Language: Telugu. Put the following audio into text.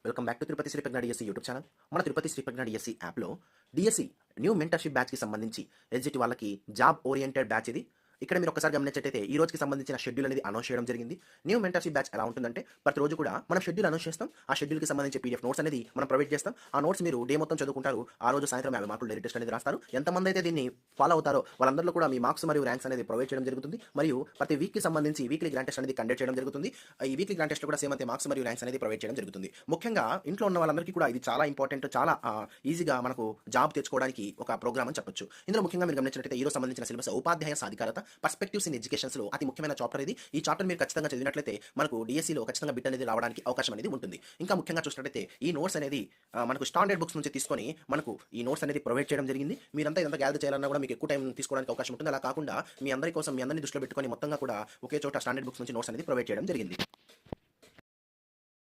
Welcome back to Tirupati Shri Prajna DSC YouTube channel. మన తిరుపతి శ్రీ ప్రజ్ఞ డిఎస్సి యాప్లో డిఎస్సి న్యూ మెంటర్షిప్ బ్యాచ్కి సంబంధించి ఎస్జిటి వాళ్ళకి జాబ్ ఓరియంటెడ్ బ్యాచ్ ఇది. ఇక్కడ మీరు ఒకసారి గమనించినట్టయితే ఈ రోజుకి సంబంధించిన షెడ్యూల్ అనేది అనౌన్స్ చేయడం జరిగింది. న్యూ మెంటర్షిప్ బ్యాచ్ ఎలా ఉంటుందంటే ప్రతి రోజు కూడా మనం షెడ్యూల్ అనౌన్స్ చేస్తాం. ఆ షెడ్యూల్కి సంబంధించి పీడిఎఫ్ నోట్స్ అనేది మనం ప్రొవైడ్ చేస్తాం. ఆ నోట్స్ మీరు డే మొత్తం చదువుకుంటారు. ఆ రోజు సాయంత్రం 50 మార్కులు డైరెక్ట్ టెస్ట్ అనేది రాస్తారు. ఎంతమంది అయితే దీన్ని ఫాలో అవుతారో వాళ్ళందరిలో కూడా మీ మార్క్స్ మరియు ర్యాంక్స్ అనేది ప్రొవైడ్ చేయడం జరుగుతుంది. మరియు ప్రతి వీక్కి సంబంధించి వీక్లీ గ్రాండ్ టెస్ట్ అనేది కండక్ట్ చేయడం జరుగుతుంది. ఈ వీక్లీ గ్రాండ్ టెస్ట్ కూడా సేమ్ అంతే మార్క్స్ మరియు ర్యాంక్స్ అనేది ప్రొవైడ్ చేయడం జరుగుతుంది. ముఖ్యంగా ఇంట్లో ఉన్న వాళ్ళందరికీ కూడా ఇది చాలా ఇంపార్టెంట్, చాలా ఈజీగా మనకు జాబ్ తెచ్చుకోవడానికి ఒక ప్రోగ్రామ్ అని చెప్పొచ్చు. ఇందులో ముఖ్యంగా మీరు గమనించినట్లయితే ఈ రోజు సంబంధించిన సిలబస్ ఉపాధ్యాయ సాధికారత, పర్స్పెక్టివ్స్ ఇన్ ఎడ్యుకేషన్స్ లో అతి ముఖ్యమైన చాప్టర్ ఇది. ఈ చాప్టర్ మీరు ఖచ్చితంగా చదివినట్లయితే మనకు డిఎస్సిలో ఖచ్చితంగా బిట్ అనేది రావడానికి అవకాశం అనేది ఉంటుంది. ఇంకా ముఖ్యంగా చూసినట్లయితే ఈ నోట్స్ అనేది మనకు స్టాండర్డ్ బుక్స్ నుంచి తీసుకొని మనకు ఈ నోట్స్ అనేది ప్రొవైడ్ చేయడం జరిగింది. మీరంతా ఇదంతా గ్యాదర్ చేయాలన్నా కూడా మీకు ఎక్కువ టైం తీసుకోవడానికి అవకాశం ఉంటుంది. అలా కాకుండా మీ అందరి కోసం మీ అందరిని దృష్టిలో పెట్టుకొని మొత్తంగా కూడా ఒకే చోట స్టాండర్డ్ బుక్స్ నుంచి నోట్స్ అనేది ప్రొవైడ్ చేయడం జరిగింది.